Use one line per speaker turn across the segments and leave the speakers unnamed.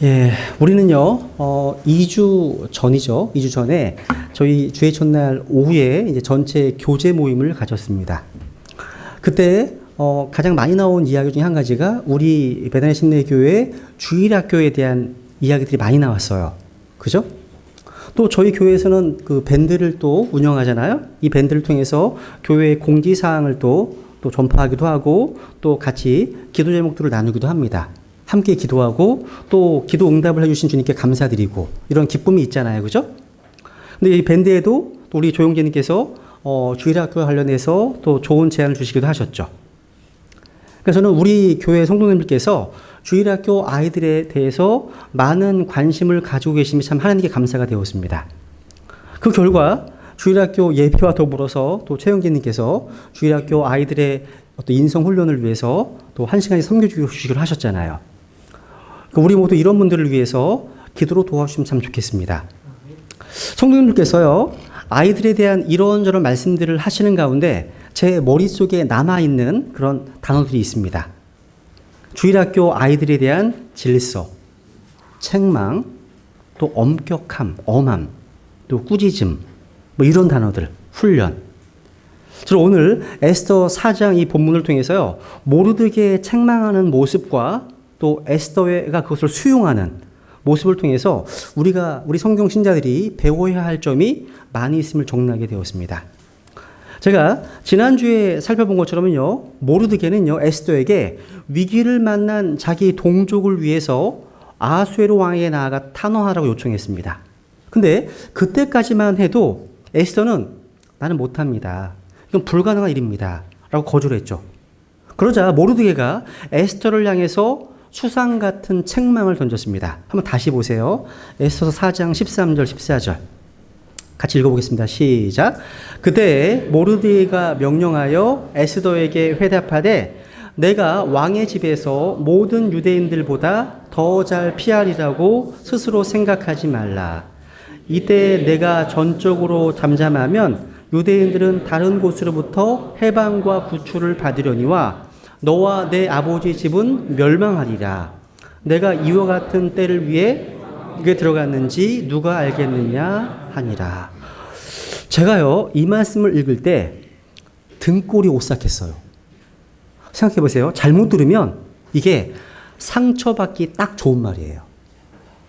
예, 우리는요, 2주 전이죠. 2주 전에 저희 주의 첫날 오후에 이제 전체 교제 모임을 가졌습니다. 그때 가장 많이 나온 이야기 중에 한 가지가 우리 베다니 심리교회 주일학교에 대한 이야기들이 많이 나왔어요. 그죠? 또 저희 교회에서는 그 밴드를 또 운영하잖아요. 이 밴드를 통해서 교회의 공지사항을 또 전파하기도 하고 또 같이 기도 제목들을 나누기도 합니다. 함께 기도하고 또 기도 응답을 해주신 주님께 감사드리고 이런 기쁨이 있잖아요. 그죠? 근데 이 밴드에도 또 우리 조용재님께서 주일학교 관련해서 또 좋은 제안을 주시기도 하셨죠. 그래서 저는 우리 교회 성도님들께서 주일학교 아이들에 대해서 많은 관심을 가지고 계심이 참 하나님께 감사가 되었습니다. 그 결과 주일학교 예배와 더불어서 또 최영재님께서 주일학교 아이들의 어떤 인성 훈련을 위해서 또 1시간씩 섬겨주시기로 하셨잖아요. 우리 모두 이런 분들을 위해서 기도로 도와주시면 참 좋겠습니다. 성도님들께서요, 아이들에 대한 이런저런 말씀들을 하시는 가운데 제 머릿속에 남아있는 그런 단어들이 있습니다. 주일학교 아이들에 대한 질서, 책망, 또 엄격함, 엄함, 또 꾸짖음, 뭐 이런 단어들, 훈련. 저는 오늘 에스더 4장 이 본문을 통해서요, 모르드게 책망하는 모습과 또 에스더가 그것을 수용하는 모습을 통해서 우리 성경 신자들이 배워야 할 점이 많이 있음을 적나게 되었습니다. 제가 지난주에 살펴본 것처럼요, 모르드게는요, 에스더에게 위기를 만난 자기 동족을 위해서 아수에로 왕에게 나아가 탄원하라고 요청했습니다. 근데 그때까지만 해도 에스더는 나는 못합니다. 이건 불가능한 일입니다. 라고 거절을 했죠. 그러자 모르드게가 에스더를 향해서 수상 같은 책망을 던졌습니다. 한번 다시 보세요. 에스더서 4장 13절 14절. 같이 읽어보겠습니다. 시작. 그때 모르드게가 명령하여 에스더에게 회답하되 내가 왕의 집에서 모든 유대인들보다 더 잘 피하리라고 스스로 생각하지 말라. 이때 내가 전적으로 잠잠하면 유대인들은 다른 곳으로부터 해방과 구출을 받으려니와 너와 내 아버지 집은 멸망하리라. 내가 이와 같은 때를 위해 이게 들어갔는지 누가 알겠느냐 하니라. 제가요, 이 말씀을 읽을 때 등골이 오싹했어요. 생각해 보세요. 잘못 들으면 이게 상처받기 딱 좋은 말이에요.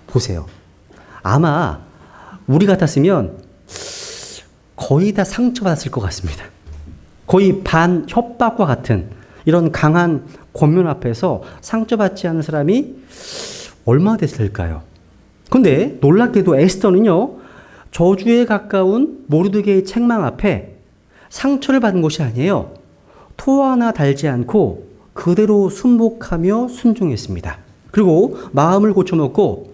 보세요. 아마 우리 같았으면 거의 다 상처받았을 것 같습니다. 거의 반 협박과 같은 이런 강한 권면 앞에서 상처받지 않은 사람이 얼마나 됐을까요? 그런데 놀랍게도 에스더는요, 저주에 가까운 모르드게의 책망 앞에 상처를 받은 것이 아니에요. 토 하나 달지 않고 그대로 순복하며 순종했습니다. 그리고 마음을 고쳐먹고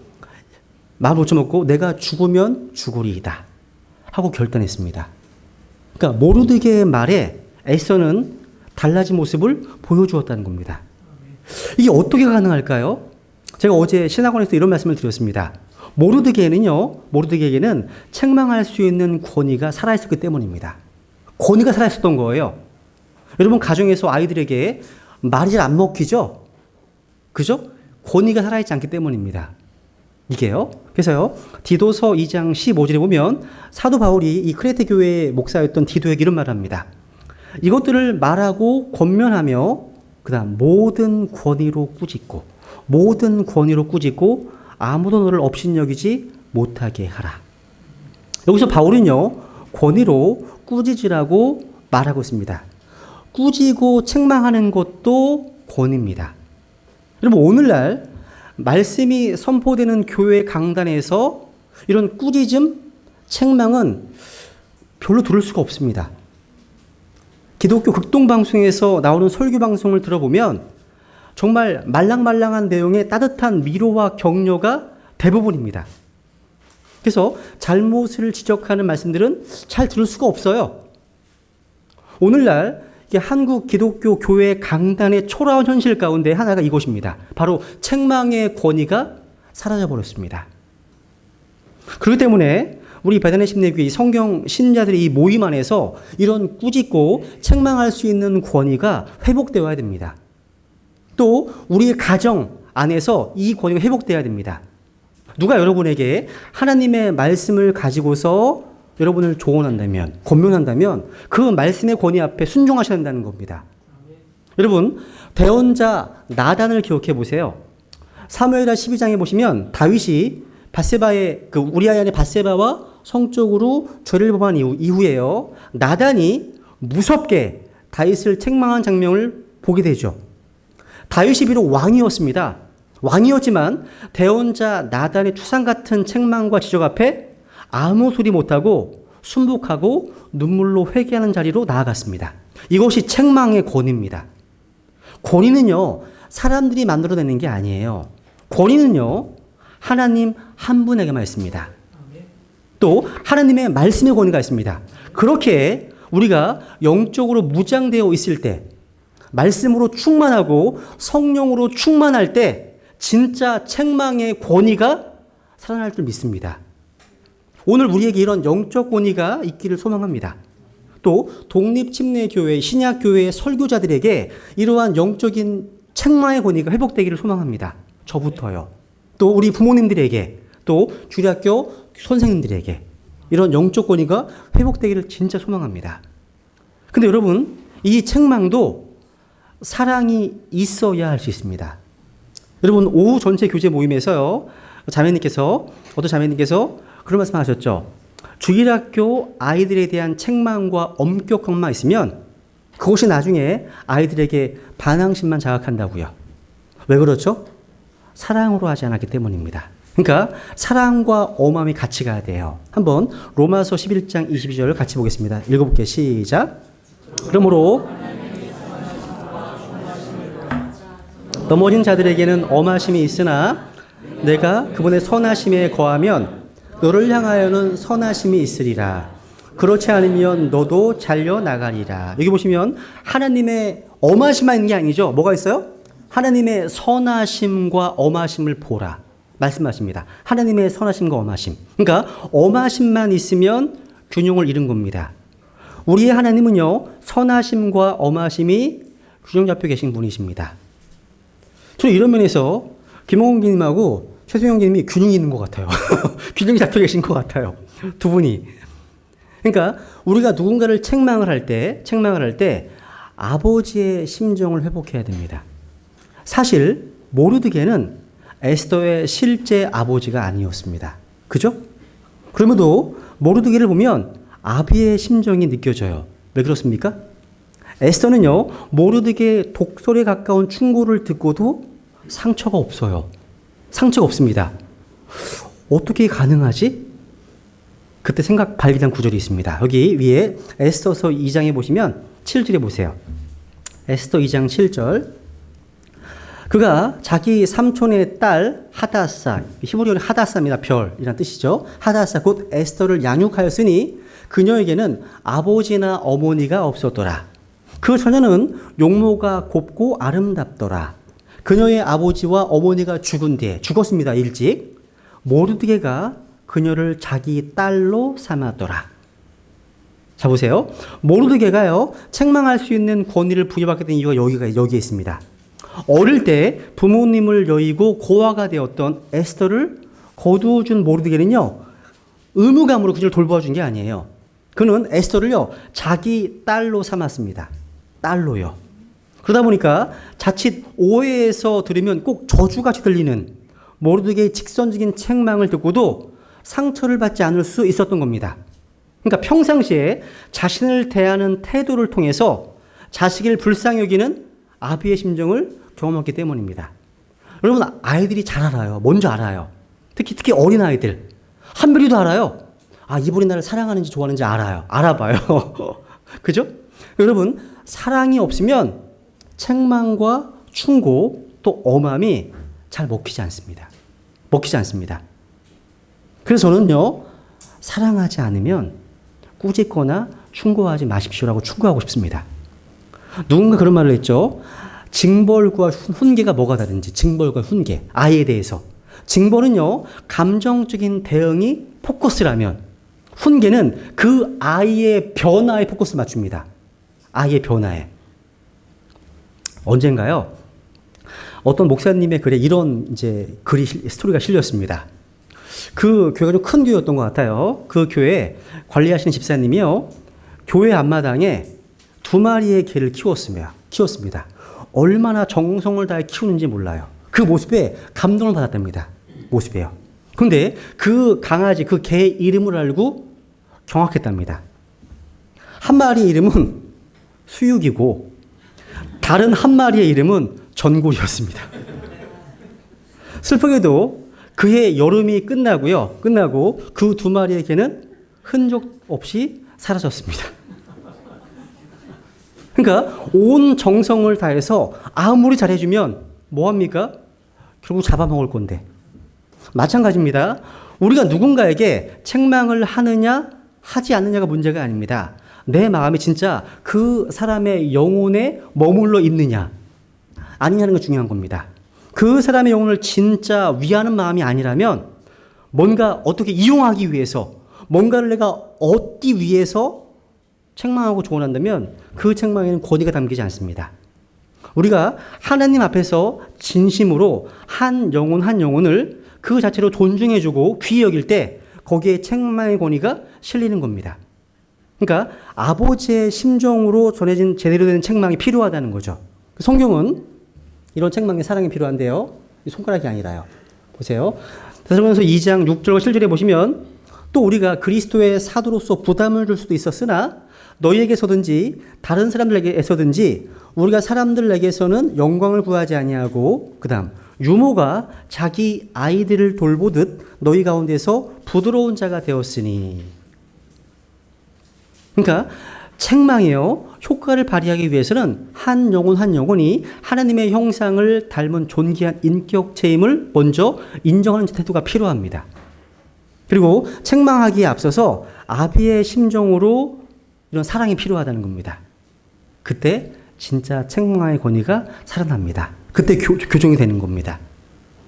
내가 죽으면 죽으리이다 하고 결단했습니다. 그러니까 모르드게의 말에 에스더는 달라진 모습을 보여주었다는 겁니다. 이게 어떻게 가능할까요? 제가 어제 신학원에서 이런 말씀을 드렸습니다. 모르드게에게는 책망할 수 있는 권위가 살아있었기 때문입니다. 권위가 살아있었던 거예요. 여러분 가정에서 아이들에게 말이 잘 안 먹히죠? 그죠? 권위가 살아있지 않기 때문입니다. 이게요. 그래서요, 디도서 2장 15절에 보면 사도 바울이 이 크레테 교회의 목사였던 디도에게 이런 말을 합니다. 이것들을 말하고 권면하며 그다음 모든 권위로 꾸짖고 아무도 너를 업신여기지 못하게 하라. 여기서 바울은요, 권위로 꾸짖으라고 말하고 있습니다. 꾸짖고 책망하는 것도 권위입니다. 여러분 오늘날 말씀이 선포되는 교회 강단에서 이런 꾸짖음, 책망은 별로 들을 수가 없습니다. 기독교 극동방송에서 나오는 설교방송을 들어보면 정말 말랑말랑한 내용의 따뜻한 위로와 격려가 대부분입니다. 그래서 잘못을 지적하는 말씀들은 잘 들을 수가 없어요. 오늘날 한국 기독교 교회 강단의 초라한 현실 가운데 하나가 이것입니다. 바로 책망의 권위가 사라져버렸습니다. 그렇기 때문에 우리 베다니 심리교회 성경 신자들의 이 모임 안에서 이런 꾸짖고 책망할 수 있는 권위가 회복되어야 됩니다. 또 우리의 가정 안에서 이 권위가 회복돼야 됩니다. 누가 여러분에게 하나님의 말씀을 가지고서 여러분을 조언한다면, 권면한다면 그 말씀의 권위 앞에 순종하셔야 한다는 겁니다. 여러분, 대언자 나단을 기억해 보세요. 사무엘하 12장에 보시면 다윗이 바세바의 우리아의 아내 바세바와 성적으로 죄를 범한 이후에요. 나단이 무섭게 다윗을 책망한 장면을 보게 되죠. 다윗이 비록 왕이었습니다. 왕이었지만 대언자 나단의 추상 같은 책망과 지적 앞에 아무 소리 못하고 순복하고 눈물로 회개하는 자리로 나아갔습니다. 이것이 책망의 권위입니다. 권위는요, 사람들이 만들어내는 게 아니에요. 권위는요, 하나님 한 분에게만 있습니다. 또 하나님의 말씀의 권위가 있습니다. 그렇게 우리가 영적으로 무장되어 있을 때, 말씀으로 충만하고 성령으로 충만할 때 진짜 책망의 권위가 살아날 줄 믿습니다. 오늘 우리에게 이런 영적 권위가 있기를 소망합니다. 또 독립침례교회, 신약교회의 설교자들에게 이러한 영적인 책망의 권위가 회복되기를 소망합니다. 저부터요. 또 우리 부모님들에게, 또 주일학교 선생님들에게 이런 영적 권위가 회복되기를 진짜 소망합니다. 근데 여러분, 이 책망도 사랑이 있어야 할 수 있습니다. 여러분, 오후 전체 교제 모임에서요, 어떤 자매님께서 그런 말씀 하셨죠. 주일학교 아이들에 대한 책망과 엄격함만 있으면 그것이 나중에 아이들에게 반항심만 자극한다고요. 왜 그렇죠? 사랑으로 하지 않았기 때문입니다. 그러니까 사랑과 엄함이 같이 가야 돼요. 한번 로마서 11장 22절을 같이 보겠습니다. 읽어볼게요. 시작. 그러므로 넘어진 자들에게는 엄하심이 있으나 내가 그분의 선하심에 거하면 너를 향하여는 선하심이 있으리라. 그렇지 않으면 너도 잘려나가리라. 여기 보시면 하나님의 엄하심만 있는 게 아니죠. 뭐가 있어요? 하나님의 선하심과 엄하심을 보라 말씀하십니다. 하나님의 선하심과 엄하심. 그러니까 엄하심만 있으면 균형을 잃은 겁니다. 우리의 하나님은요, 선하심과 엄하심이 균형 잡혀 계신 분이십니다. 저는 이런 면에서 김홍훈 기님하고 최수영 기님이 균형이 있는 것 같아요. 균형이 잡혀 계신 것 같아요. 두 분이. 그러니까 우리가 누군가를 책망을 할 때 아버지의 심정을 회복해야 됩니다. 사실 모르드게는 에스더의 실제 아버지가 아니었습니다. 그죠? 그럼에도 모르드게를 보면 아비의 심정이 느껴져요. 왜 그렇습니까? 에스더는요, 모르드게의 독설에 가까운 충고를 듣고도 상처가 없어요. 상처가 없습니다. 어떻게 가능하지? 그때 생각 발견한 구절이 있습니다. 여기 위에 에스더서 2장에 보시면 7절에 보세요. 에스더 2장 7절. 그가 자기 삼촌의 딸 하다사, 히브리어는 하다사입니다. 별이란 뜻이죠. 하다사 곧 에스더를 양육하였으니 그녀에게는 아버지나 어머니가 없었더라. 그 처녀는 용모가 곱고 아름답더라. 그녀의 아버지와 어머니가 죽은 뒤에 죽었습니다. 일찍. 모르드게가 그녀를 자기 딸로 삼았더라. 자 보세요. 모르드게가요, 책망할 수 있는 권위를 부여받게 된 이유가 여기에 있습니다. 어릴 때 부모님을 여의고 고아가 되었던 에스더를 거두어준 모르드게는요, 의무감으로 그녀를 돌봐준 게 아니에요. 그는 에스더를요, 자기 딸로 삼았습니다. 딸로요. 그러다 보니까 자칫 오해해서 들으면 꼭 저주같이 들리는 모르드게의 직선적인 책망을 듣고도 상처를 받지 않을 수 있었던 겁니다. 그러니까 평상시에 자신을 대하는 태도를 통해서 자식을 불쌍히 여기는 아비의 심정을 경험했기 때문입니다. 여러분, 아이들이 잘 알아요. 먼저 알아요. 특히 어린 아이들. 한별이도 알아요. 아, 이분이 나를 사랑하는지 좋아하는지 알아요. 알아봐요. 그죠? 여러분, 사랑이 없으면 책망과 충고 또 엄함이 잘 먹히지 않습니다. 먹히지 않습니다. 그래서 저는요, 사랑하지 않으면 꾸짖거나 충고하지 마십시오라고 충고하고 싶습니다. 누군가 그런 말을 했죠. 징벌과 훈계가 뭐가 다른지. 징벌과 훈계. 아이에 대해서. 징벌은요, 감정적인 대응이 포커스라면 훈계는 그 아이의 변화에 포커스 맞춥니다. 아이의 변화에. 언젠가요, 어떤 목사님의 글에 이런 이제 스토리가 실렸습니다. 그 교회가 좀 큰 교회였던 것 같아요. 그 교회 관리하시는 집사님이요, 교회 앞마당에 2마리의 개를 키웠습니다. 얼마나 정성을 다해 키우는지 몰라요. 그 모습에 감동을 받았답니다. 모습에요. 근데 그 강아지, 그 개 이름을 알고 경악했답니다. 한 마리의 이름은 수육이고 다른 한 마리의 이름은 전골이었습니다. 슬프게도 그해 여름이 끝나고 그 2마리의 개는 흔적 없이 사라졌습니다. 그러니까 온 정성을 다해서 아무리 잘해주면 뭐합니까? 결국 잡아먹을 건데. 마찬가지입니다. 우리가 누군가에게 책망을 하느냐 하지 않느냐가 문제가 아닙니다. 내 마음이 진짜 그 사람의 영혼에 머물러 있느냐 아니냐는 게 중요한 겁니다. 그 사람의 영혼을 진짜 위하는 마음이 아니라면 뭔가 어떻게 이용하기 위해서, 뭔가를 내가 얻기 위해서 책망하고 조언한다면 그 책망에는 권위가 담기지 않습니다. 우리가 하나님 앞에서 진심으로 한 영혼을 그 자체로 존중해주고 귀히 여길 때 거기에 책망의 권위가 실리는 겁니다. 그러니까 아버지의 심정으로 전해진 제대로 된 책망이 필요하다는 거죠. 성경은 이런 책망의 사랑이 필요한데요. 손가락이 아니라요. 보세요. 데살로니가서 2장 6절과 7절에 보시면 또 우리가 그리스도의 사도로서 부담을 줄 수도 있었으나 너희에게서든지 다른 사람들에게서든지 우리가 사람들에게서는 영광을 구하지 아니하고 그다음 유모가 자기 아이들을 돌보듯 너희 가운데서 부드러운 자가 되었으니. 그러니까 책망이요, 효과를 발휘하기 위해서는 한 영혼이 하나님의 형상을 닮은 존귀한 인격체임을 먼저 인정하는 태도가 필요합니다. 그리고 책망하기에 앞서서 아비의 심정으로 이런 사랑이 필요하다는 겁니다. 그때 진짜 책망의 권위가 살아납니다. 그때 교정이 되는 겁니다.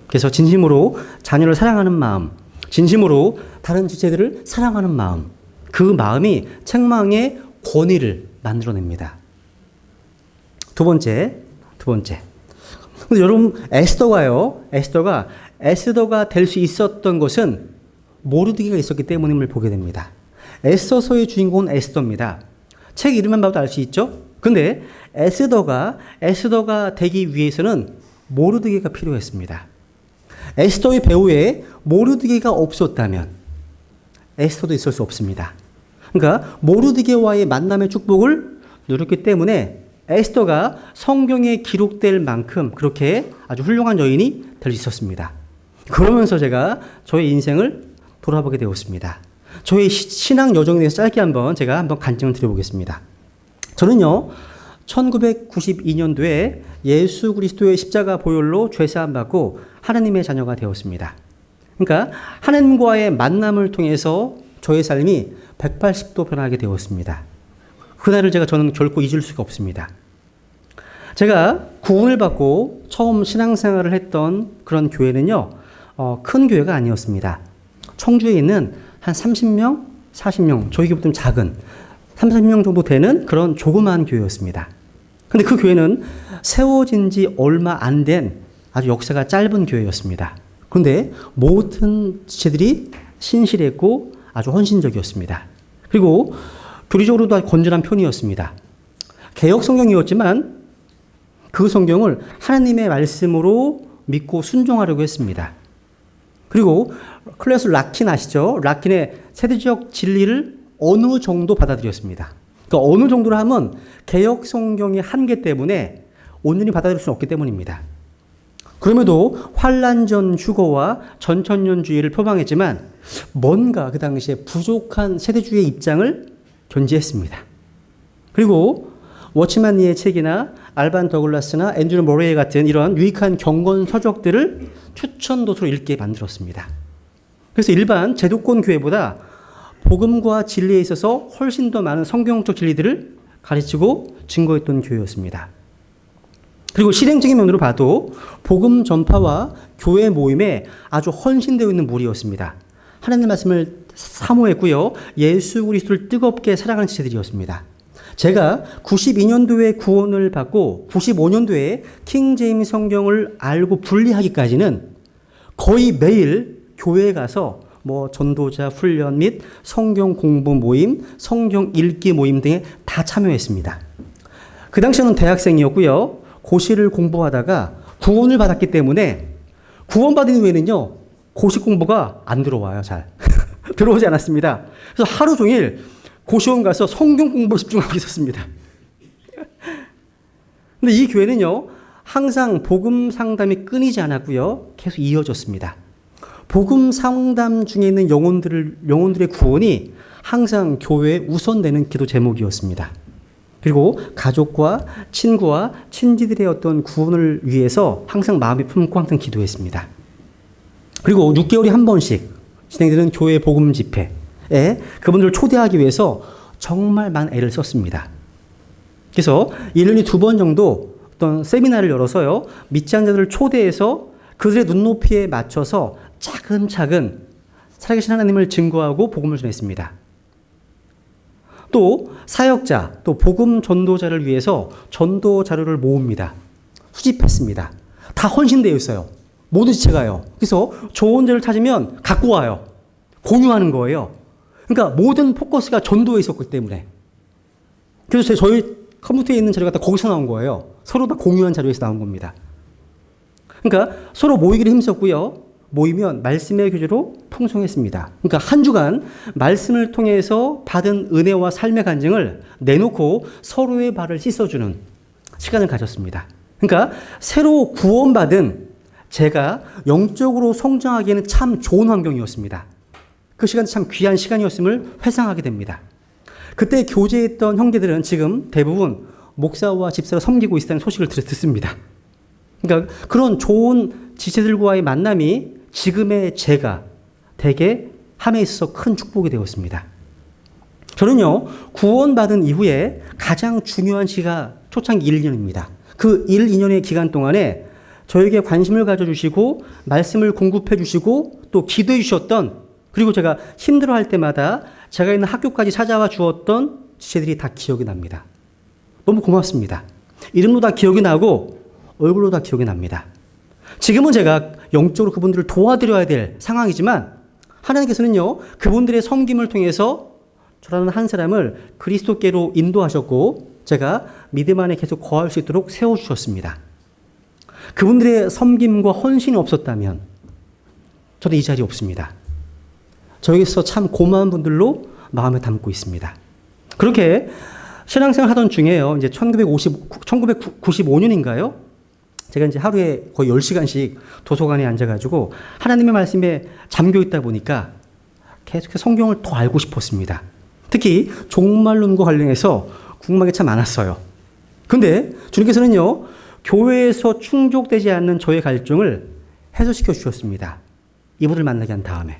그래서 진심으로 자녀를 사랑하는 마음, 진심으로 다른 지체들을 사랑하는 마음, 그 마음이 책망의 권위를 만들어냅니다. 두 번째. 근데 여러분, 에스더가 될 수 있었던 것은 모르드게가 있었기 때문임을 보게 됩니다. 에스더서의 주인공은 에스더입니다. 책 이름만 봐도 알 수 있죠? 근데 에스더가 되기 위해서는 모르드게가 필요했습니다. 에스더의 배후에 모르드게가 없었다면 에스더도 있을 수 없습니다. 그러니까 모르드게와의 만남의 축복을 누렸기 때문에 에스더가 성경에 기록될 만큼 그렇게 아주 훌륭한 여인이 될 수 있었습니다. 그러면서 제가 저의 인생을 돌아보게 되었습니다. 저의 신앙 여정에 대해서 짧게 제가 한번 간증을 드려보겠습니다. 저는요, 1992년도에 예수 그리스도의 십자가 보혈로 죄사함 받고 하나님의 자녀가 되었습니다. 그러니까 하나님과의 만남을 통해서 저의 삶이 180도 변하게 되었습니다. 그날을 저는 결코 잊을 수가 없습니다. 제가 구원을 받고 처음 신앙생활을 했던 그런 교회는요, 큰 교회가 아니었습니다. 청주에 있는 한 30명, 40명, 저희 교회보다 좀 작은 30명 정도 되는 그런 조그마한 교회였습니다. 근데 그 교회는 세워진 지 얼마 안 된 아주 역사가 짧은 교회였습니다. 그런데 모든 지체들이 신실했고 아주 헌신적이었습니다. 그리고 교리적으로도 아주 건전한 편이었습니다. 개역 성경이었지만 그 성경을 하나님의 말씀으로 믿고 순종하려고 했습니다. 그리고 클래스 락킨 아시죠? 락킨의 세대적 진리를 어느 정도 받아들였습니다. 그러니까 어느 정도로 하면 개역 성경의 한계 때문에 온전히 받아들일 수는 없기 때문입니다. 그럼에도 환란전 휴거와 전천년주의를 표방했지만 뭔가 그 당시에 부족한 세대주의의 입장을 견지했습니다. 그리고 워치만 니의 책이나 알반 더글라스나 앤드류 모레이 같은 이런 유익한 경건 서적들을 추천도서로 읽게 만들었습니다. 그래서 일반 제도권 교회보다 복음과 진리에 있어서 훨씬 더 많은 성경적 진리들을 가르치고 증거했던 교회였습니다. 그리고 실행적인 면으로 봐도 복음 전파와 교회 모임에 아주 헌신되어 있는 무리였습니다. 하나님의 말씀을 사모했고요, 예수 그리스도를 뜨겁게 사랑하는 지체들이었습니다. 제가 92년도에 구원을 받고 95년도에 킹 제임스 성경을 알고 분리하기까지는 거의 매일 교회에 가서 뭐 전도자 훈련 및 성경 공부 모임, 성경 읽기 모임 등에 다 참여했습니다. 그 당시에는 대학생이었고요. 고시를 공부하다가 구원을 받았기 때문에 구원받은 후에는요. 고시 공부가 안 들어와요. 잘. 들어오지 않았습니다. 그래서 하루 종일 고시원 가서 성경 공부에 집중하고 있었습니다. 근데 이 교회는요. 항상 복음 상담이 끊이지 않았고요. 계속 이어졌습니다. 복음 상담 중에 있는 영혼들의 구원이 항상 교회에 우선되는 기도 제목이었습니다. 그리고 가족과 친구와 친지들의 어떤 구원을 위해서 항상 마음에 품고 항상 기도했습니다. 그리고 6개월에 한 번씩 진행되는 교회 복음 집회에 그분들을 초대하기 위해서 정말 많은 애를 썼습니다. 그래서 1년에 2번 정도 어떤 세미나를 열어서요. 믿지 않는 자들을 초대해서 그들의 눈높이에 맞춰서 차근차근 살아계신 하나님을 증거하고 복음을 전했습니다. 또 사역자, 또 복음 전도자를 위해서 전도 자료를 모읍니다. 수집했습니다. 다 헌신되어 있어요. 모든 지체가요. 그래서 좋은 자를 찾으면 갖고 와요. 공유하는 거예요. 그러니까 모든 포커스가 전도에 있었기 때문에. 그래서 저희 컴퓨터에 있는 자료가 다 거기서 나온 거예요. 서로 다 공유한 자료에서 나온 겁니다. 그러니까 서로 모이기를 힘썼고요. 모이면 말씀의 교제로 풍성했습니다. 그러니까 한 주간 말씀을 통해서 받은 은혜와 삶의 간증을 내놓고 서로의 발을 씻어주는 시간을 가졌습니다. 그러니까 새로 구원받은 제가 영적으로 성장하기에는 참 좋은 환경이었습니다. 그 시간이 참 귀한 시간이었음을 회상하게 됩니다. 그때 교제했던 형제들은 지금 대부분 목사와 집사로 섬기고 있다는 소식을 듣습니다. 그러니까 그런 좋은 지체들과의 만남이 지금의 제가 되게 함에 있어서 큰 축복이 되었습니다. 저는요, 구원받은 이후에 가장 중요한 시가 초창기 1, 2년입니다. 그 1, 2년의 기간 동안에 저에게 관심을 가져주시고 말씀을 공급해 주시고 또 기도해 주셨던, 그리고 제가 힘들어할 때마다 제가 있는 학교까지 찾아와 주었던 지체들이 다 기억이 납니다. 너무 고맙습니다. 이름도 다 기억이 나고 얼굴로 다 기억이 납니다. 지금은 제가 영적으로 그분들을 도와드려야 될 상황이지만 하나님께서는요, 그분들의 섬김을 통해서 저라는 한 사람을 그리스도께로 인도하셨고 제가 믿음 안에 계속 거할 수 있도록 세워주셨습니다. 그분들의 섬김과 헌신이 없었다면 저도 이 자리에 없습니다. 저에게서 참 고마운 분들로 마음에 담고 있습니다. 그렇게 신앙생활 하던 중에요. 이제 1995년인가요? 제가 이제 하루에 거의 10시간씩 도서관에 앉아가지고 하나님의 말씀에 잠겨 있다 보니까 계속해서 성경을 더 알고 싶었습니다. 특히 종말론과 관련해서 궁금한 게 참 많았어요. 근데 주님께서는요, 교회에서 충족되지 않는 저의 갈증을 해소시켜 주셨습니다. 이분을 만나게 한 다음에.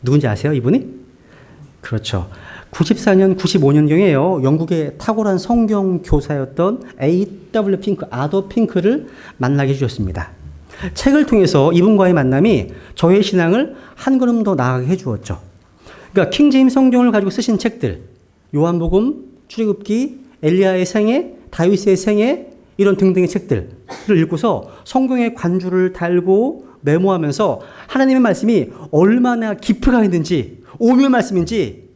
누군지 아세요, 이분이? 그렇죠. 94년, 95년경에요. 영국의 탁월한 성경 교사였던 A.W. 핑크, 아더 핑크를 만나게 해주셨습니다. 책을 통해서 이분과의 만남이 저의 신앙을 한 걸음 더 나아가게 해주었죠. 그러니까 킹제임스 성경을 가지고 쓰신 책들, 요한복음, 출애굽기, 엘리야의 생애, 다윗의 생애, 이런 등등의 책들을 읽고서 성경의 관주를 달고 메모하면서 하나님의 말씀이 얼마나 깊이가 있는지, 오묘한 말씀인지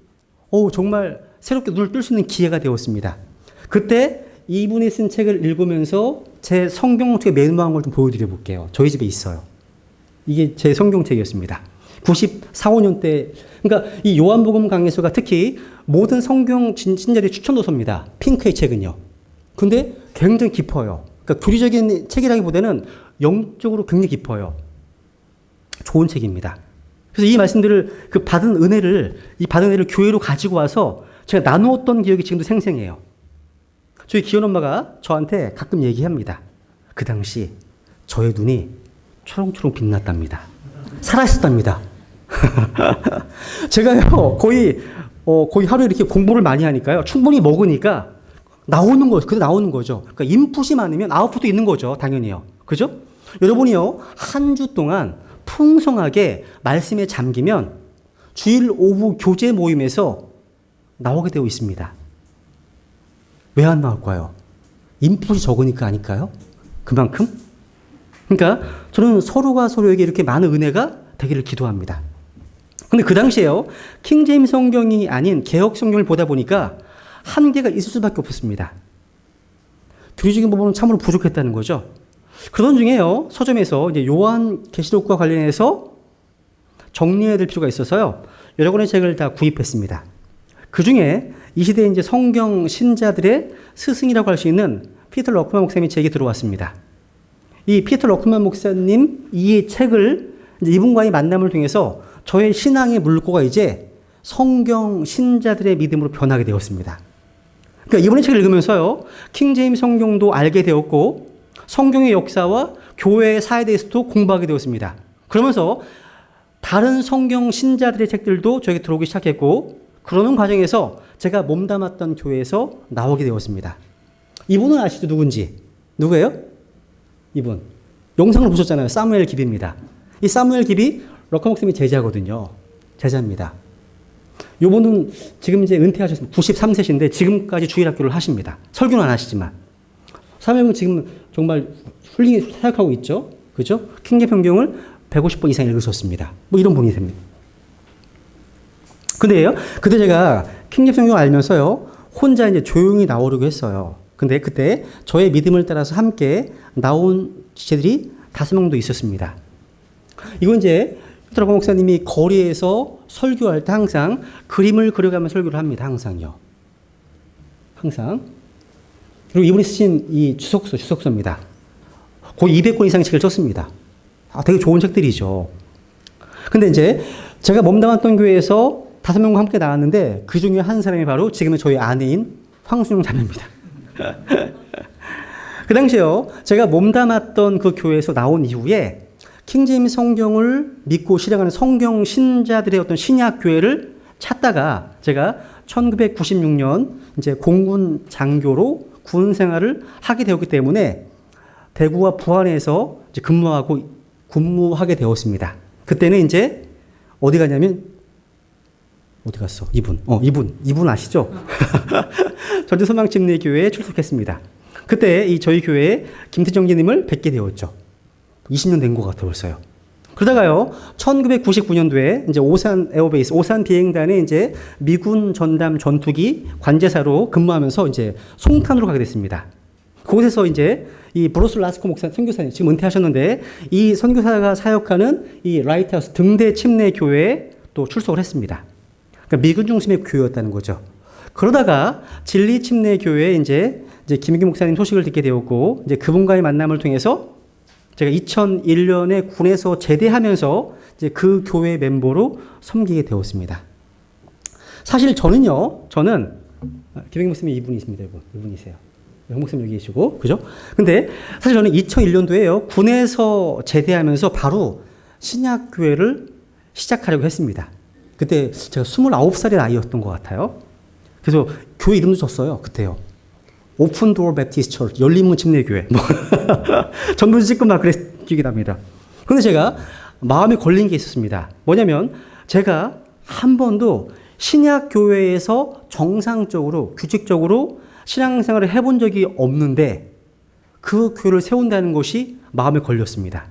정말 새롭게 눈을 뜰 수 있는 기회가 되었습니다. 그때 이분이 쓴 책을 읽으면서 제 성경책에 메모한 걸 좀 보여드려 볼게요. 저희 집에 있어요. 이게 제 성경책이었습니다. 94, 5년 때, 그러니까 이 요한복음 강해서가 특히 모든 성경 신자들의 추천 도서입니다. 핑크의 책은요. 근데 굉장히 깊어요. 그러니까 교리적인 책이라기보다는 영적으로 굉장히 깊어요. 좋은 책입니다. 그래서 이 말씀들을 이 받은 은혜를 교회로 가지고 와서 제가 나누었던 기억이 지금도 생생해요. 저희 기현 엄마가 저한테 가끔 얘기합니다. 그 당시 저의 눈이 초롱초롱 빛났답니다. 살아있었답니다. 제가요, 거의 하루에 이렇게 공부를 많이 하니까요, 충분히 먹으니까 나오는 거죠. 그러니까 인풋이 많으면 아웃풋도 있는 거죠. 당연히요. 그죠? 여러분이요, 한 주 동안 풍성하게 말씀에 잠기면 주일 오후 교제 모임에서 나오게 되어 있습니다. 왜 안 나올까요? 인풋이 적으니까 아닐까요? 그만큼? 그러니까 저는 서로가 서로에게 이렇게 많은 은혜가 되기를 기도합니다. 근데 그 당시에요, 킹제임스 성경이 아닌 개역 성경을 보다 보니까 한계가 있을 수밖에 없었습니다. 교리적인 부분은 참으로 부족했다는 거죠. 그런 중에요, 서점에서 이제 요한 계시록과 관련해서 정리해야 될 필요가 있어서요, 여러 권의 책을 다 구입했습니다. 그 중에 이 시대의 이제 성경 신자들의 스승이라고 할 수 있는 피터 러크만 목사님이 제게 들어왔습니다. 이 피터 러크만 목사님 이 책을 이제 이분과의 만남을 통해서 저의 신앙의 물꼬가 이제 성경 신자들의 믿음으로 변하게 되었습니다. 그러니까 이번에 책을 읽으면서요, 킹제임스 성경도 알게 되었고 성경의 역사와 교회의 사에 대해서도 공부하게 되었습니다. 그러면서 다른 성경 신자들의 책들도 저에게 들어오기 시작했고, 그러는 과정에서 제가 몸담았던 교회에서 나오게 되었습니다. 이분은 아시죠? 누군지? 누구예요? 이분. 영상을 보셨잖아요. 사무엘 깁입니다. 이 사무엘 깁이 러커 목사님이 제자거든요. 제자입니다. 이분은 지금 이제 은퇴하셨습니다. 93세신데 지금까지 주일학교를 하십니다. 설교는 안 하시지만. 사무엘은 지금 정말 훌륭히 사역하고 있죠. 그죠? 킹제임스 성경을 150번 이상 읽으셨습니다. 뭐 이런 분이 됩니다. 근데요, 그때 제가 킹제임스 성경을 알면서요, 혼자 이제 조용히 나오려고 했어요. 근데 그때 저의 믿음을 따라서 함께 나온 지체들이 5명도 있었습니다. 이건 이제 피터 목사님이 거리에서 설교할 때 항상 그림을 그려가며 설교를 합니다. 항상요. 항상. 그리고 이분이 쓰신 이 주석서입니다. 거의 200권 이상의 책을 썼습니다. 되게 좋은 책들이죠. 근데 이제 제가 몸담았던 교회에서 5명과 함께 나왔는데 그 중에 한 사람이 바로 지금의 저희 아내인 황순영 자매입니다. 그 당시에요, 제가 몸담았던 그 교회에서 나온 이후에 킹제임스 성경을 믿고 실행하는 성경 신자들의 어떤 신약 교회를 찾다가 제가 1996년 이제 공군 장교로 군 생활을 하게 되었기 때문에 대구와 부안에서 이제 근무하게 되었습니다. 그때는 이제 어디 가냐면 어디 갔어? 이분 아시죠? 전주소망침례교회에 출석했습니다. 그때 이 저희 교회에 김태정기님을 뵙게 되었죠. 20년 된 것 같아 벌써요. 그러다가요, 1999년도에 이제 오산 에어베이스, 오산 비행단에 이제 미군 전담 전투기 관제사로 근무하면서 이제 송탄으로 가게 됐습니다. 그곳에서 이제 이 브로스 라스코 목사 선교사님 지금 은퇴하셨는데 이 선교사가 사역하는 이 라이트하우스 등대 침례 교회에 또 출석을 했습니다. 그러니까 미군 중심의 교회였다는 거죠. 그러다가 진리 침례 교회에 이제 김익기 목사님 소식을 듣게 되었고, 이제 그분과의 만남을 통해서 제가 2001년에 군에서 제대하면서 이제 그 교회 멤버로 섬기게 되었습니다. 사실 저는 김익기 목사님 이분이 있습니다. 이분이세요. 형 목사님 여기 계시고, 그죠? 근데 사실 저는 2001년도에요, 군에서 제대하면서 바로 신약교회를 시작하려고 했습니다. 그때 제가 29살의 나이였던 것 같아요. 그래서 교회 이름도 줬어요. 그때요. 오픈 도어 베프티스트 처치, 열린문 침례교회. 전도 찍고 막 기억이 납니다. 그런데 제가 마음에 걸린 게 있었습니다. 뭐냐면 제가 한 번도 신약교회에서 정상적으로 규칙적으로 신앙생활을 해본 적이 없는데 그 교회를 세운다는 것이 마음에 걸렸습니다.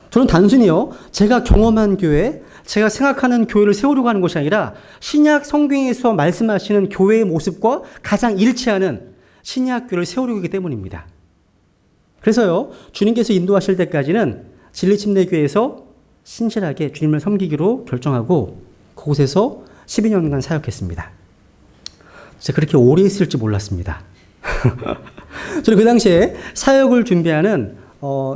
저는 단순히요, 제가 경험한 교회, 제가 생각하는 교회를 세우려고 하는 것이 아니라 신약 성경에서 말씀하시는 교회의 모습과 가장 일치하는 신약 교회를 세우려고 하기 때문입니다. 그래서요, 주님께서 인도하실 때까지는 진리침례교회에서 신실하게 주님을 섬기기로 결정하고 그곳에서 12년간 사역했습니다. 제가 그렇게 오래 있을지 몰랐습니다. 저는 그 당시에 사역을 준비하는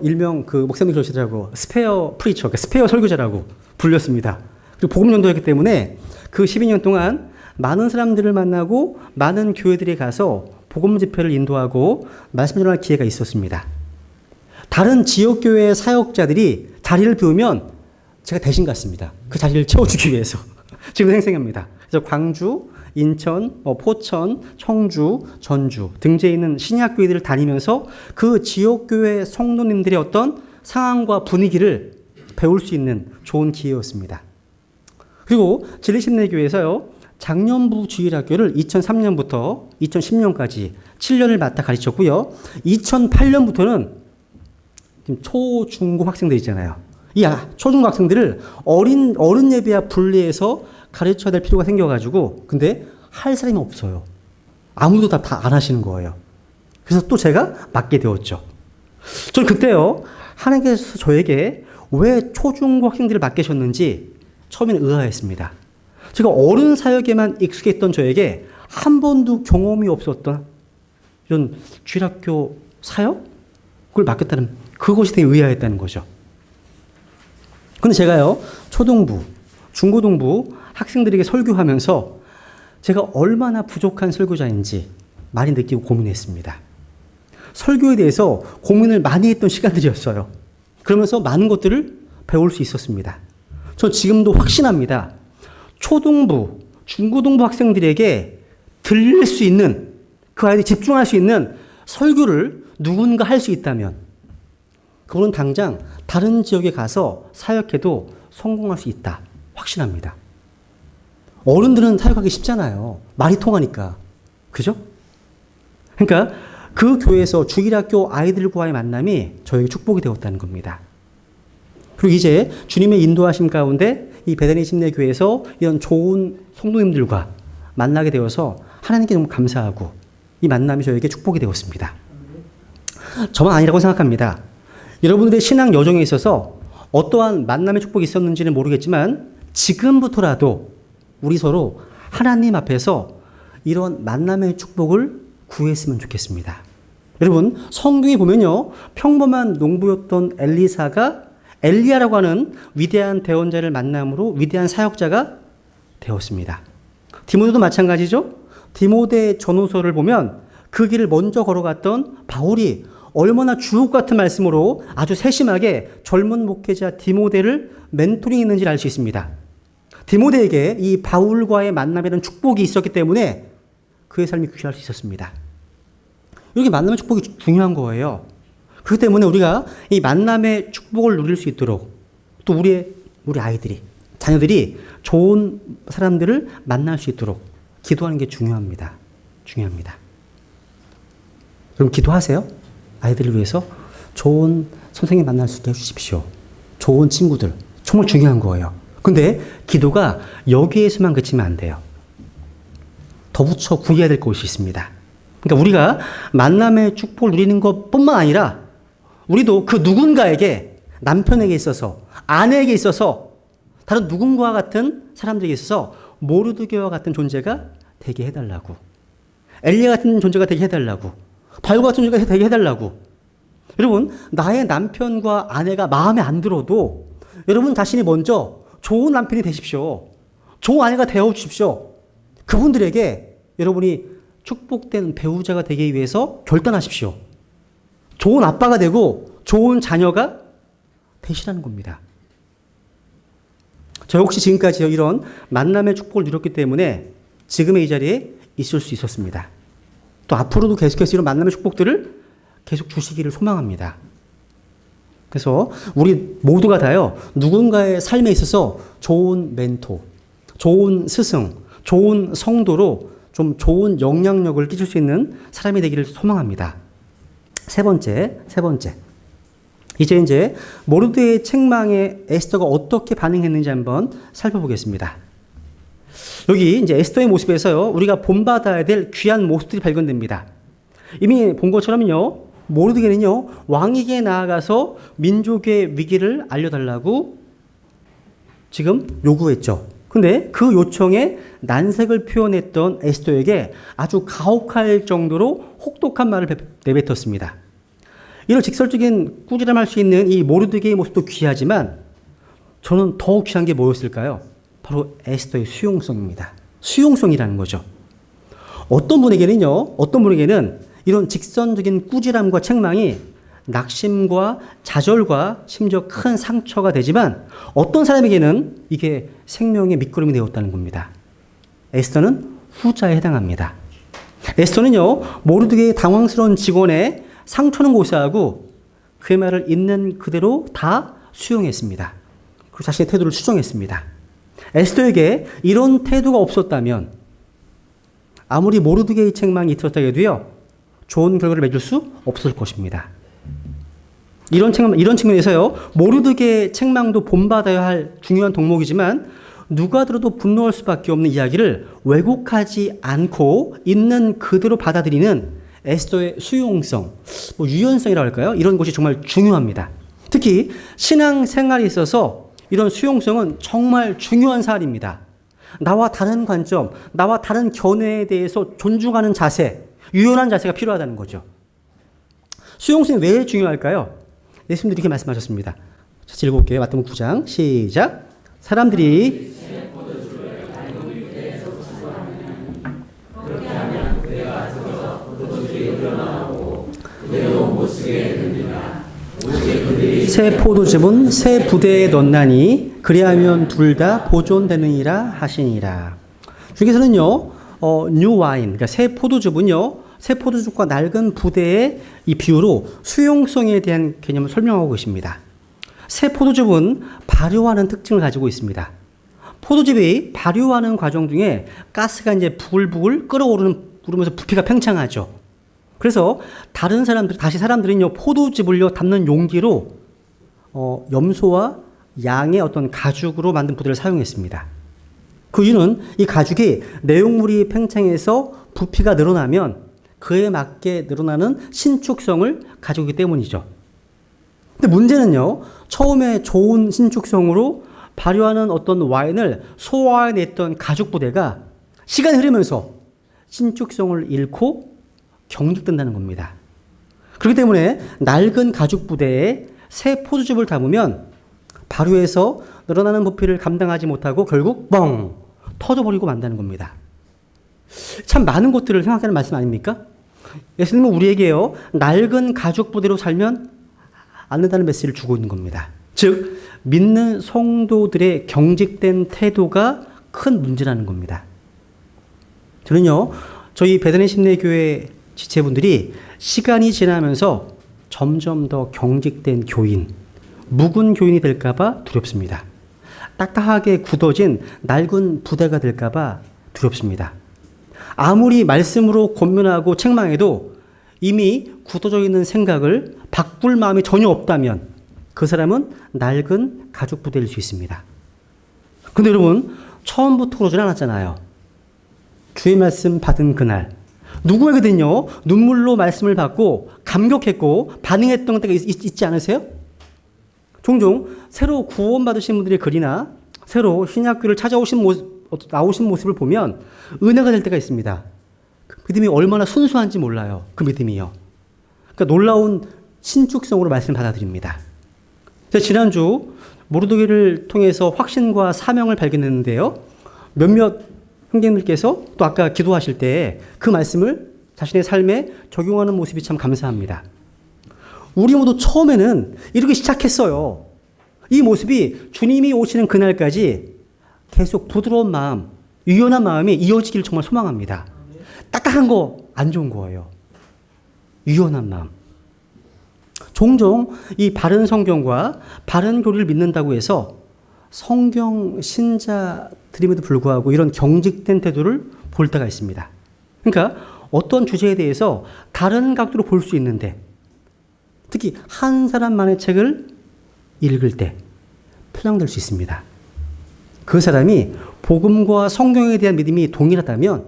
일명 그 목사님 그러시더라고, 스페어 프리처, 그러니까 스페어 설교자라고 불렸습니다. 그리고 복음연도였기 때문에 그 12년 동안 많은 사람들을 만나고 많은 교회들에 가서 복음 집회를 인도하고 말씀 전할 기회가 있었습니다. 다른 지역교회 사역자들이 자리를 비우면 제가 대신 갔습니다. 그 자리를 채워주기 위해서. 지금 생생합니다. 그래서 광주, 인천, 포천, 청주, 전주 등지에 있는 신약교회들을 다니면서 그 지역교회 성도님들의 어떤 상황과 분위기를 배울 수 있는 좋은 기회였습니다. 그리고 진리침례교회에서요, 장년부 주일학교를 2003년부터 2010년까지 7년을 맡아 가르쳤고요. 2008년부터는 초, 중고 학생들 있잖아요. 이 초중고 학생들을 어른 예배와 분리해서 가르쳐야 될 필요가 생겨가지고 근데 할 사람이 없어요. 아무도 다 안 하시는 거예요. 그래서 또 제가 맡게 되었죠. 저는 그때요. 하나님께서 저에게 왜 초중고 학생들을 맡기셨는지 처음에는 의아했습니다. 제가 어른 사역에만 익숙했던 저에게 한 번도 경험이 없었던 이런 주일학교 사역을 맡겼다는 그것이 되게 의아했다는 거죠. 근데 제가요, 초등부, 중고등부 학생들에게 설교하면서 제가 얼마나 부족한 설교자인지 많이 느끼고 고민했습니다. 설교에 대해서 고민을 많이 했던 시간들이었어요. 그러면서 많은 것들을 배울 수 있었습니다. 저 지금도 확신합니다. 초등부, 중고등부 학생들에게 들릴 수 있는, 그 아이들이 집중할 수 있는 설교를 누군가 할 수 있다면 그분은 당장 다른 지역에 가서 사역해도 성공할 수 있다. 확신합니다. 어른들은 사역하기 쉽잖아요. 말이 통하니까. 그죠? 그러니까 그 교회에서 주일학교 아이들과의 만남이 저에게 축복이 되었다는 겁니다. 그리고 이제 주님의 인도하심 가운데 이 베다니 침례교회에서 이런 좋은 성도님들과 만나게 되어서 하나님께 너무 감사하고 이 만남이 저에게 축복이 되었습니다. 저만 아니라고 생각합니다. 여러분들의 신앙 여정에 있어서 어떠한 만남의 축복이 있었는지는 모르겠지만 지금부터라도 우리 서로 하나님 앞에서 이런 만남의 축복을 구했으면 좋겠습니다. 여러분 성경에 보면요. 평범한 농부였던 엘리사가 엘리야라고 하는 위대한 대언자를 만남으로 위대한 사역자가 되었습니다. 디모데도 마찬가지죠. 디모데 전후서를 보면 그 길을 먼저 걸어갔던 바울이 얼마나 주옥 같은 말씀으로 아주 세심하게 젊은 목회자 디모데를 멘토링했는지를 알 수 있습니다. 디모데에게 이 바울과의 만남에는 축복이 있었기 때문에 그의 삶이 귀할 수 있었습니다. 이렇게 만남의 축복이 중요한 거예요. 그렇기 때문에 우리가 이 만남의 축복을 누릴 수 있도록 또 우리 아이들이, 자녀들이 좋은 사람들을 만날 수 있도록 기도하는 게 중요합니다. 중요합니다. 그럼 기도하세요. 아이들을 위해서 좋은 선생님 만날 수 있게 해주십시오. 좋은 친구들. 정말 중요한 거예요. 근데 기도가 여기에서만 그치면 안 돼요. 덧붙여 구해야 될 것이 있습니다. 그러니까 우리가 만남의 축복을 누리는 것뿐만 아니라 우리도 그 누군가에게 남편에게 있어서 아내에게 있어서 다른 누군가와 같은 사람들에게 있어서 모르드게와 같은 존재가 되게 해달라고 엘리야 같은 존재가 되게 해달라고 바울 같은 존재가 되게 해달라고 여러분 나의 남편과 아내가 마음에 안 들어도 여러분 자신이 먼저 좋은 남편이 되십시오. 좋은 아내가 되어주십시오. 그분들에게 여러분이 축복된 배우자가 되기 위해서 결단하십시오. 좋은 아빠가 되고 좋은 자녀가 되시라는 겁니다. 저 혹시 지금까지 이런 만남의 축복을 누렸기 때문에 지금의 이 자리에 있을 수 있었습니다. 또 앞으로도 계속해서 이런 만남의 축복들을 계속 주시기를 소망합니다. 그래서 우리 모두가 다요, 누군가의 삶에 있어서 좋은 멘토, 좋은 스승, 좋은 성도로 좀 좋은 영향력을 끼칠 수 있는 사람이 되기를 소망합니다. 세 번째. 이제 모르드게의 책망에 에스더가 어떻게 반응했는지 한번 살펴보겠습니다. 여기 이제 에스더의 모습에서요, 우리가 본받아야 될 귀한 모습들이 발견됩니다. 이미 본 것처럼요, 모르드게는요, 왕에게 나아가서 민족의 위기를 알려달라고 지금 요구했죠. 근데 그 요청에 난색을 표현했던 에스더에게 아주 가혹할 정도로 혹독한 말을 내뱉었습니다. 이런 직설적인 꾸지람할 수 있는 이 모르드게의 모습도 귀하지만 저는 더 귀한 게 뭐였을까요? 바로 에스더의 수용성입니다. 수용성이라는 거죠. 어떤 분에게는 이런 직선적인 꾸지람과 책망이 낙심과 좌절과 심지어 큰 상처가 되지만 어떤 사람에게는 이게 생명의 밑거름이 되었다는 겁니다. 에스더는 후자에 해당합니다. 에스더는요, 모르드게의 당황스러운 직원의 상처는 고사하고 그의 말을 있는 그대로 다 수용했습니다. 그리고 자신의 태도를 수정했습니다. 에스더에게 이런 태도가 없었다면 아무리 모르드게의 책망이 있었다 해도요, 좋은 결과를 맺을 수 없을 것입니다. 이런 측면에서요, 모르드게의 책망도 본받아야 할 중요한 덕목이지만 누가 들어도 분노할 수밖에 없는 이야기를 왜곡하지 않고 있는 그대로 받아들이는 에스더의 수용성, 유연성이라고 할까요? 이런 것이 정말 중요합니다. 특히 신앙생활에 있어서 이런 수용성은 정말 중요한 사안입니다. 나와 다른 관점, 나와 다른 견해에 대해서 존중하는 자세, 유연한 자세가 필요하다는 거죠. 수용성이 왜 중요할까요? 예수님도 이렇게 말씀하셨습니다. 같이 읽어볼게요. 마태복음 9장 시작. 사람들이 새 포도즙은 새 부대에 넣나니 그리하면 둘 다 보존되느니라 하시니라. 주께서는요, 뉴 와인, 그러니까 새 포도즙은요, 새 포도즙과 낡은 부대의 이 비유로 수용성에 대한 개념을 설명하고 계십니다. 새 포도즙은 발효하는 특징을 가지고 있습니다. 포도즙이 발효하는 과정 중에 가스가 이제 부글부글 끓어오르면서 부피가 팽창하죠. 그래서 다시 사람들은요, 포도즙을요, 담는 용기로 염소와 양의 어떤 가죽으로 만든 부대를 사용했습니다. 그 이유는 이 가죽이 내용물이 팽창해서 부피가 늘어나면 그에 맞게 늘어나는 신축성을 가지고 있기 때문이죠. 근데 문제는요, 처음에 좋은 신축성으로 발효하는 어떤 와인을 소화해냈던 가죽 부대가 시간이 흐르면서 신축성을 잃고 경직된다는 겁니다. 그렇기 때문에 낡은 가죽 부대에 새 포도즙을 담으면 발효해서 늘어나는 부피를 감당하지 못하고 결국 뻥 터져버리고 만다는 겁니다. 참 많은 것들을 생각하는 말씀 아닙니까? 예수님은 우리에게요, 낡은 가죽 부대로 살면 안 된다는 메시지를 주고 있는 겁니다. 즉 믿는 성도들의 경직된 태도가 큰 문제라는 겁니다. 저는요, 저희 베드레 심내교회 지체분들이 시간이 지나면서 점점 더 경직된 교인, 묵은 교인이 될까봐 두렵습니다. 딱딱하게 굳어진 낡은 부대가 될까봐 두렵습니다. 아무리 말씀으로 권면하고 책망해도 이미 굳어져 있는 생각을 바꿀 마음이 전혀 없다면 그 사람은 낡은 가죽 부대일 수 있습니다. 근데 여러분, 처음부터 그러진 않았잖아요. 주의 말씀 받은 그날 누구에게든요, 눈물로 말씀을 받고 감격했고 반응했던 때가 있지 않으세요? 종종 새로 구원받으신 분들의 글이나 새로 신약교를 나오신 모습을 보면 은혜가 될 때가 있습니다. 그 믿음이 얼마나 순수한지 몰라요. 그 믿음이요. 그러니까 놀라운 신축성으로 말씀을 받아들입니다. 제가 지난주 모르드게를 통해서 확신과 사명을 발견했는데요. 몇몇 형제님들께서 또 아까 기도하실 때 그 말씀을 자신의 삶에 적용하는 모습이 참 감사합니다. 우리 모두 처음에는 이렇게 시작했어요. 이 모습이 주님이 오시는 그날까지 계속 부드러운 마음, 유연한 마음이 이어지기를 정말 소망합니다. 딱딱한 거 안 좋은 거예요. 유연한 마음. 종종 이 바른 성경과 바른 교리를 믿는다고 해서 성경 신자들임에도 불구하고 이런 경직된 태도를 볼 때가 있습니다. 그러니까 어떤 주제에 대해서 다른 각도로 볼 수 있는데 특히 한 사람만의 책을 읽을 때 편향될 수 있습니다. 그 사람이 복음과 성경에 대한 믿음이 동일하다면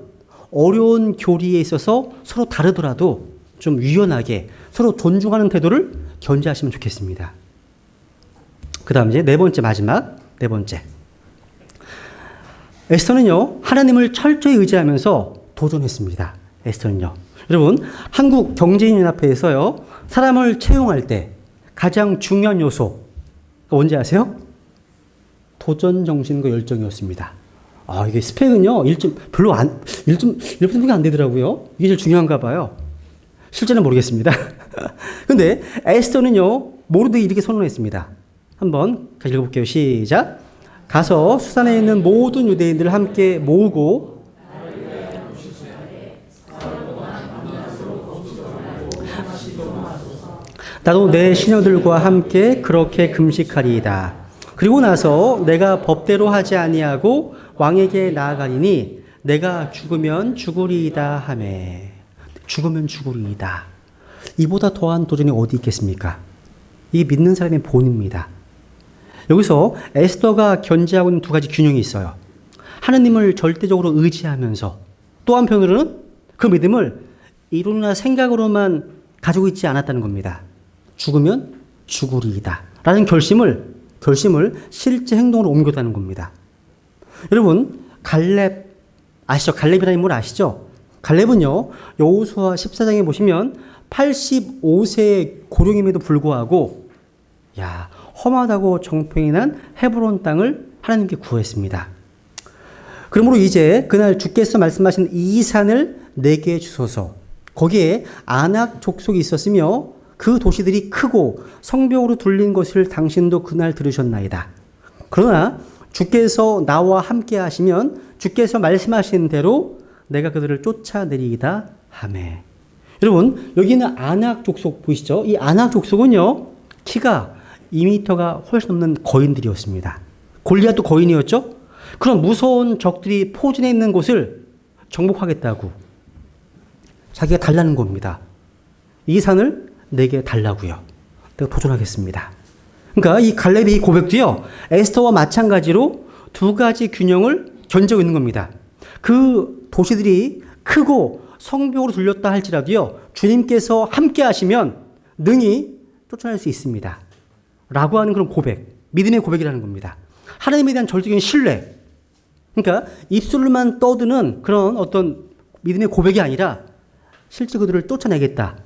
어려운 교리에 있어서 서로 다르더라도 좀 유연하게 서로 존중하는 태도를 견지하시면 좋겠습니다. 그 다음 이제 마지막 네 번째. 에스더는요, 하나님을 철저히 의지하면서 도전했습니다. 에스더는요. 여러분, 한국경제인연합회에서요, 사람을 채용할 때 가장 중요한 요소, 뭔지 아세요? 도전 정신과 열정이었습니다. 이게 스펙은요, 1점밖에 안 되더라고요. 이게 제일 중요한가 봐요. 실제는 모르겠습니다. 근데 에스더는요, 모르드게 이렇게 선언했습니다. 한번 같이 읽어볼게요. 시작. 가서 수산에 있는 모든 유대인들을 함께 모으고 나도 내 시녀들과 함께 그렇게 금식하리이다. 그리고 나서 내가 법대로 하지 아니하고 왕에게 나아가리니 내가 죽으면 죽으리이다 하매. 죽으면 죽으리이다. 이보다 더한 도전이 어디 있겠습니까? 이게 믿는 사람의 본입니다. 여기서 에스더가 견지하고 있는 두 가지 균형이 있어요. 하느님을 절대적으로 의지하면서 또 한편으로는 그 믿음을 이론이나 생각으로만 가지고 있지 않았다는 겁니다. 죽으면 죽으리이다 라는 결심을 실제 행동으로 옮겼다는 겁니다. 여러분, 갈렙 아시죠? 갈렙이라는 인물 아시죠? 갈렙은요, 여호수아 14장에 보시면 85세의 고령임에도 불구하고 험하다고 정평이 난 헤브론 땅을 하나님께 구했습니다. 그러므로 이제 그날 주께서 말씀하신 이 산을 내게 주소서. 거기에 아낙 족속이 있었으며 그 도시들이 크고 성벽으로 둘린 것을 당신도 그날 들으셨나이다. 그러나 주께서 나와 함께 하시면 주께서 말씀하신 대로 내가 그들을 쫓아내리이다 하매. 여러분, 여기는 아낙 족속 보이시죠? 이 아낙 족속은요, 키가 2m가 훨씬 넘는 거인들이었습니다. 골리앗도 거인이었죠? 그런 무서운 적들이 포진해 있는 곳을 정복하겠다고 자기가 달라는 겁니다. 이 산을 내게 달라고요. 내가 도전하겠습니다. 그러니까 이 갈렙의 이 고백도요, 에스더와 마찬가지로 두 가지 균형을 견지고 있는 겁니다. 그 도시들이 크고 성벽으로 둘렸다 할지라도요, 주님께서 함께 하시면 능히 쫓아낼 수 있습니다. 라고 하는 그런 고백, 믿음의 고백이라는 겁니다. 하나님에 대한 절대적인 신뢰. 그러니까 입술로만 떠드는 그런 어떤 믿음의 고백이 아니라 실제 그들을 쫓아내겠다.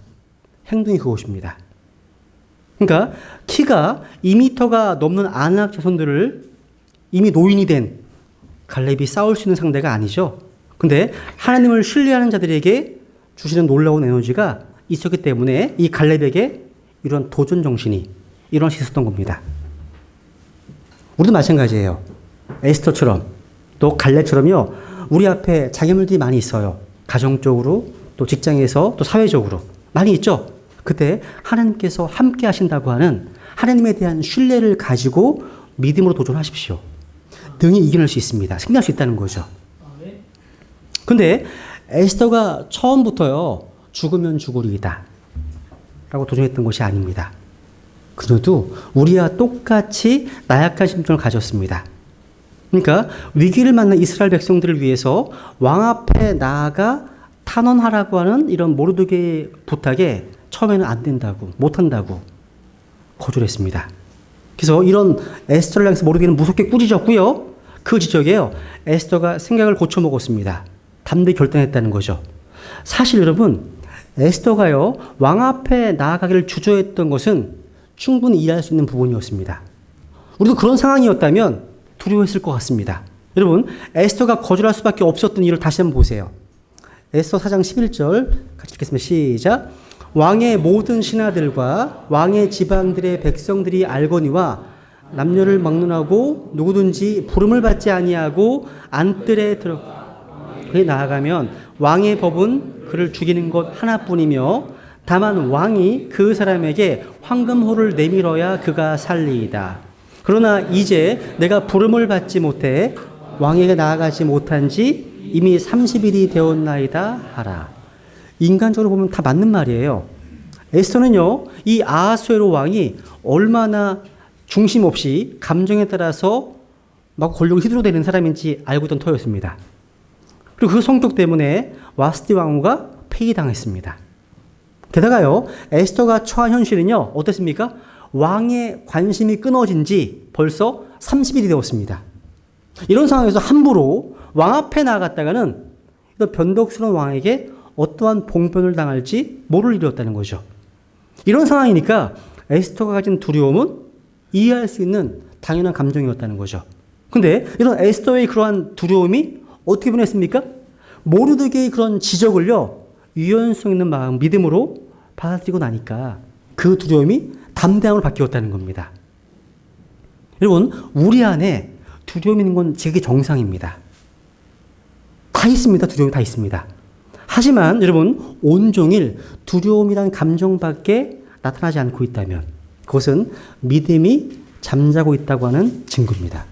행동이 그것입니다. 그러니까 키가 2m가 넘는 아낙 자손들을 이미 노인이 된 갈렙이 싸울 수 있는 상대가 아니죠. 근데 하나님을 신뢰하는 자들에게 주시는 놀라운 에너지가 있었기 때문에 이 갈렙에게 이런 도전 정신이 일어날 수 있었던 겁니다. 우리도 마찬가지예요. 에스더처럼 또 갈렙처럼요. 우리 앞에 장애물들이 많이 있어요. 가정적으로 또 직장에서 또 사회적으로 많이 있죠. 그때 하나님께서 함께 하신다고 하는 하나님에 대한 신뢰를 가지고 믿음으로 도전하십시오. 능히 이겨낼 수 있습니다. 승리할 수 있다는 거죠. 근데 에스더가 처음부터요, 죽으면 죽으리이다 라고 도전했던 것이 아닙니다. 그녀도 우리와 똑같이 나약한 심정을 가졌습니다. 그러니까 위기를 만난 이스라엘 백성들을 위해서 왕 앞에 나아가 탄원하라고 하는 이런 모르드게의 부탁에 처음에는 안 된다고, 못한다고 거절했습니다. 그래서 이런 에스더를 향해서 모르드게는 무섭게 꾸짖었고요. 그 지적에요, 에스더가 생각을 고쳐먹었습니다. 담대히 결단했다는 거죠. 사실 여러분, 에스더가요, 왕 앞에 나아가기를 주저했던 것은 충분히 이해할 수 있는 부분이었습니다. 우리도 그런 상황이었다면 두려워했을 것 같습니다. 여러분, 에스더가 거절할 수밖에 없었던 이유를 다시 한번 보세요. 에스더 4장 11절 같이 읽겠습니다. 시작. 왕의 모든 신하들과 왕의 지방들의 백성들이 알거니와 남녀를 막론하고 누구든지 부름을 받지 아니하고 안뜰에 그에 나아가면 왕의 법은 그를 죽이는 것 하나뿐이며 다만 왕이 그 사람에게 황금호를 내밀어야 그가 살리이다. 그러나 이제 내가 부름을 받지 못해 왕에게 나아가지 못한 지 이미 30일이 되었나이다 하라. 인간적으로 보면 다 맞는 말이에요. 에스더는요, 이 아하수에로 왕이 얼마나 중심 없이 감정에 따라서 막 권력을 휘두르대는 사람인지 알고 있던 터였습니다. 그리고 그 성격 때문에 와스티 왕후가 폐위당했습니다. 게다가요, 에스더가 처한 현실은요, 어땠습니까? 왕의 관심이 끊어진 지 벌써 30일이 되었습니다. 이런 상황에서 함부로 왕 앞에 나아갔다가는 변덕스러운 왕에게 어떠한 봉변을 당할지 모를 일이었다는 거죠. 이런 상황이니까 에스더가 가진 두려움은 이해할 수 있는 당연한 감정이었다는 거죠. 근데 이런 에스더의 그러한 두려움이 어떻게 변했습니까? 모르드게의 그런 지적을요, 유연성 있는 마음, 믿음으로 받아들이고 나니까 그 두려움이 담대함으로 바뀌었다는 겁니다. 여러분, 우리 안에 두려움 있는 건 제게 정상입니다. 다 있습니다. 두려움이 다 있습니다. 하지만 여러분, 온종일 두려움이란 감정밖에 나타나지 않고 있다면 그것은 믿음이 잠자고 있다고 하는 증거입니다.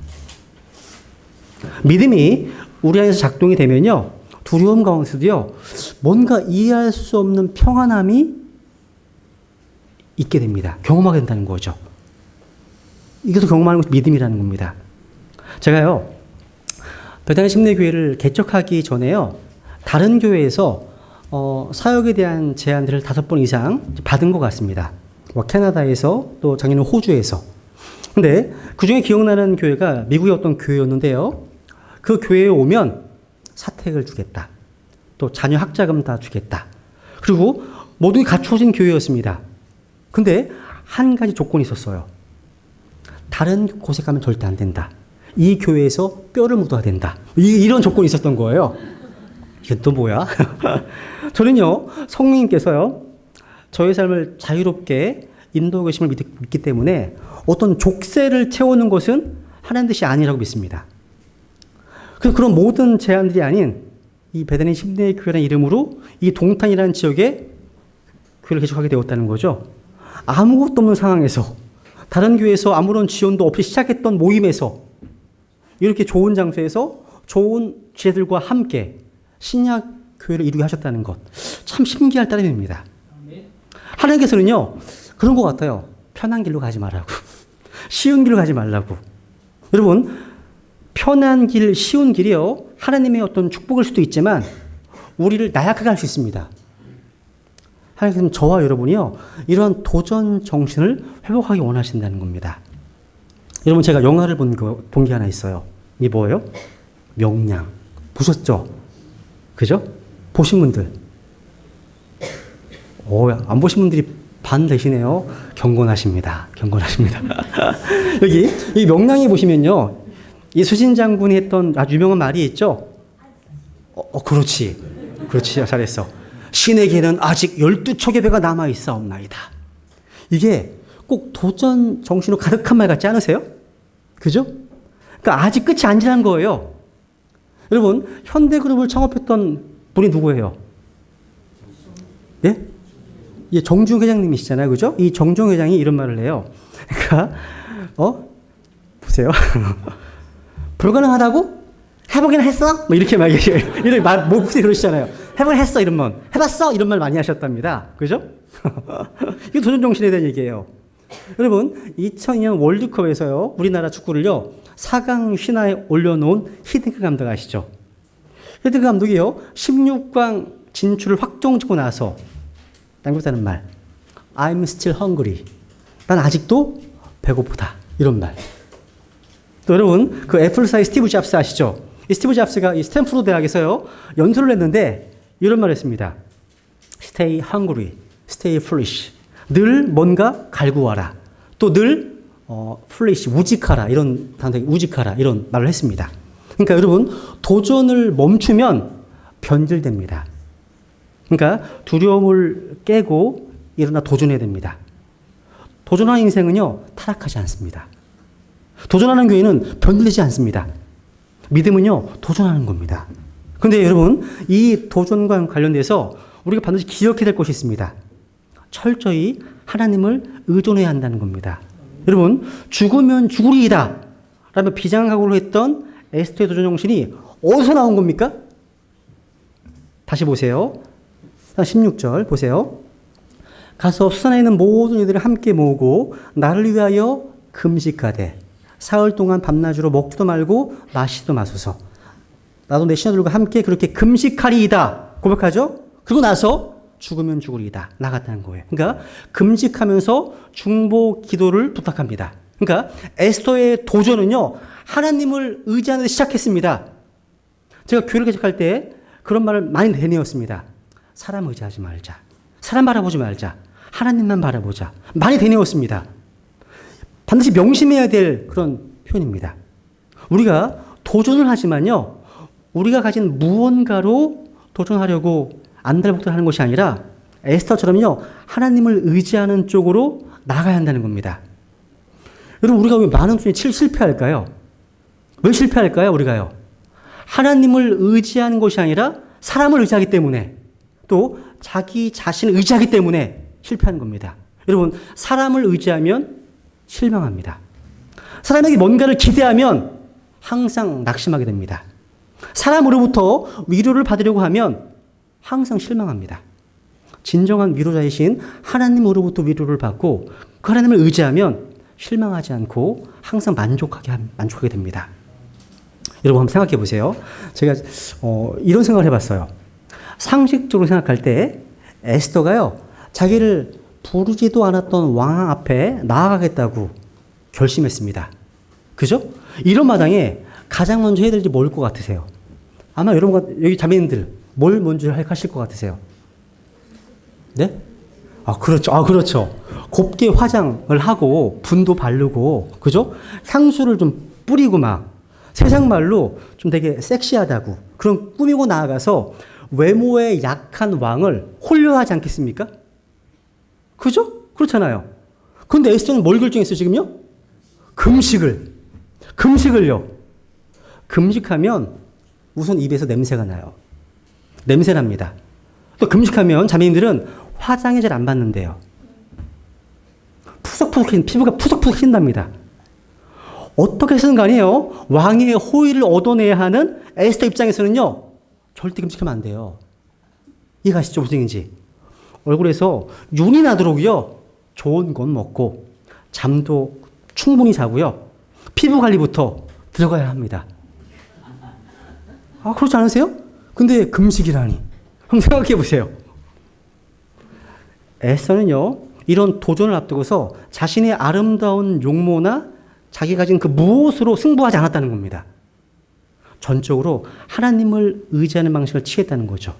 믿음이 우리 안에서 작동이 되면요, 두려움 가운데서도요, 뭔가 이해할 수 없는 평안함이 있게 됩니다. 경험하게 된다는 거죠. 이것도 경험하는 것이 믿음이라는 겁니다. 제가요, 베다니 심리교회를 개척하기 전에요, 다른 교회에서 사역에 대한 제안들을 5번 이상 받은 것 같습니다. 캐나다에서 또 작년에 호주에서. 근데 그 중에 기억나는 교회가 미국의 어떤 교회였는데요. 그 교회에 오면 사택을 주겠다. 또 자녀 학자금 다 주겠다. 그리고 모든 게 갖추어진 교회였습니다. 근데 한 가지 조건이 있었어요. 다른 곳에 가면 절대 안 된다. 이 교회에서 뼈를 묻어야 된다. 이런 조건이 있었던 거예요. 이게 또 뭐야? 저는요, 성령님께서요, 저의 삶을 자유롭게 인도하고 계심을 믿기 때문에 어떤 족쇄를 채우는 것은 하나님 뜻이 아니라고 믿습니다. 그래서 그런 모든 제안들이 아닌 이 베다니 심리교회라는 이름으로 이 동탄이라는 지역에 교회를 개척하게 되었다는 거죠. 아무것도 없는 상황에서, 다른 교회에서 아무런 지원도 없이 시작했던 모임에서, 이렇게 좋은 장소에서 좋은 지혜들과 함께 신약 교회를 이루게 하셨다는 것, 참 신기할 따름입니다. 하나님께서는요, 그런 것 같아요. 편한 길로 가지 말라고. 쉬운 길로 가지 말라고. 여러분, 편한 길, 쉬운 길이요, 하나님의 어떤 축복일 수도 있지만 우리를 나약하게 할 수 있습니다. 하나님께서는 저와 여러분이요, 이러한 도전 정신을 회복하기 원하신다는 겁니다. 여러분, 제가 영화를 본 게 하나 있어요. 이게 뭐예요? 명량. 보셨죠? 그죠? 보신 분들. 안 보신 분들이 반 되시네요. 경건하십니다. 경건하십니다. 여기 이 명량에 보시면요, 이 수진 장군이 했던 아주 유명한 말이 있죠. 그렇지. 그렇지. 잘했어. 신에게는 아직 12척의 배가 남아있사옵나이다. 이게 꼭 도전 정신으로 가득한 말 같지 않으세요? 그죠? 그러니까 아직 끝이 아니라는 거예요. 여러분, 현대그룹을 창업했던 분이 누구예요? 예? 예, 정중 회장님이시잖아요. 그죠? 이 정중 회장이 이런 말을 해요. 그러니까, 보세요. 불가능하다고? 해보긴 했어? 뭐 이렇게 막, 이런 말, 목소리 그러시잖아요. 해보긴 했어? 이러면, 해봤어? 이런 말 많이 하셨답니다. 그죠? 이게 도전 정신에 대한 얘기예요. 여러분, 2002년 월드컵에서요, 우리나라 축구를요, 4강 신화에 올려놓은 히딩크 감독 아시죠? 히딩크 감독이요, 16강 진출을 확정짓고 나서 남겼다는 말. I'm still hungry. 난 아직도 배고프다. 이런 말. 또 여러분, 그 애플사의 스티브 잡스 아시죠? 이 스티브 잡스가 이 스탠포드 대학에서요, 연수를 했는데 이런 말을 했습니다. Stay hungry, stay foolish. 늘 뭔가 갈구하라. 또 늘 foolish, 우직하라. 이런 단어, 우직하라. 이런 말을 했습니다. 그러니까 여러분, 도전을 멈추면 변질됩니다. 그러니까 두려움을 깨고 일어나 도전해야 됩니다. 도전하는 인생은요, 타락하지 않습니다. 도전하는 교회는 변질되지 않습니다. 믿음은요, 도전하는 겁니다. 그런데 여러분, 이 도전과 관련돼서 우리가 반드시 기억해야 될 것이 있습니다. 철저히 하나님을 의존해야 한다는 겁니다. 여러분, 죽으면 죽으리이다 라며 비장각오로 했던 에스더의 도전 정신이 어디서 나온 겁니까? 다시 보세요. 16절 보세요. 가서 수산에 있는 모든 이들을 함께 모으고 나를 위하여 금식하되 사흘 동안 밤낮으로 먹지도 말고 마시지도 마소서. 나도 내 신하들과 함께 그렇게 금식하리이다 고백하죠. 그리고 나서 죽으면 죽으리이다 나갔다는 거예요. 그러니까 금식하면서 중보 기도를 부탁합니다. 그러니까 에스더의 도전은요, 하나님을 의지하는 데 시작했습니다. 제가 교회를 개척할 때 그런 말을 많이 되뇌었습니다. 사람 의지하지 말자. 사람 바라보지 말자. 하나님만 바라보자. 많이 되뇌었습니다. 반드시 명심해야 될 그런 표현입니다. 우리가 도전을 하지만요, 우리가 가진 무언가로 도전하려고 안달복달하는 것이 아니라 에스더처럼요, 하나님을 의지하는 쪽으로 나가야 한다는 겁니다. 여러분, 우리가 왜 많은 분이 실패할까요? 왜 실패할까요? 우리가요, 하나님을 의지하는 것이 아니라 사람을 의지하기 때문에, 또 자기 자신을 의지하기 때문에 실패하는 겁니다. 여러분, 사람을 의지하면 실망합니다. 사람에게 뭔가를 기대하면 항상 낙심하게 됩니다. 사람으로부터 위로를 받으려고 하면 항상 실망합니다. 진정한 위로자이신 하나님으로부터 위로를 받고 그 하나님을 의지하면 실망하지 않고 항상 만족하게 됩니다. 여러분 한번 생각해 보세요. 제가 이런 생각을 해봤어요. 상식적으로 생각할 때 에스더가요, 자기를 부르지도 않았던 왕 앞에 나아가겠다고 결심했습니다. 그죠? 이런 마당에 가장 먼저 해야 될 일이 뭘 것 같으세요? 아마 여러분, 여기 자매님들, 뭘 먼저 하실 것 같으세요? 네? 그렇죠. 그렇죠. 곱게 화장을 하고, 분도 바르고, 그죠? 향수를 좀 뿌리고 막, 세상 말로 좀 되게 섹시하다고, 그런 꾸미고 나아가서 외모에 약한 왕을 홀려하지 않겠습니까? 그죠? 그렇잖아요. 근데 에스더는 뭘 결정했어요, 지금요? 금식을요. 금식하면 우선 입에서 냄새가 나요. 냄새 납니다. 또 금식하면 자매님들은 화장이 잘 안 받는데요. 피부가 푸석푸석해진답니다. 어떻게 해서든 간에요, 왕의 호의를 얻어내야 하는 에스더 입장에서는요, 절대 금식하면 안 돼요. 이해가시죠? 무슨 얘기인지. 얼굴에서 윤이 나도록요, 좋은 건 먹고, 잠도 충분히 자고요, 피부 관리부터 들어가야 합니다. 그렇지 않으세요? 근데 금식이라니. 한번 생각해 보세요. 에스더는요, 이런 도전을 앞두고서 자신의 아름다운 용모나 자기가 가진 그 무엇으로 승부하지 않았다는 겁니다. 전적으로 하나님을 의지하는 방식을 취했다는 거죠.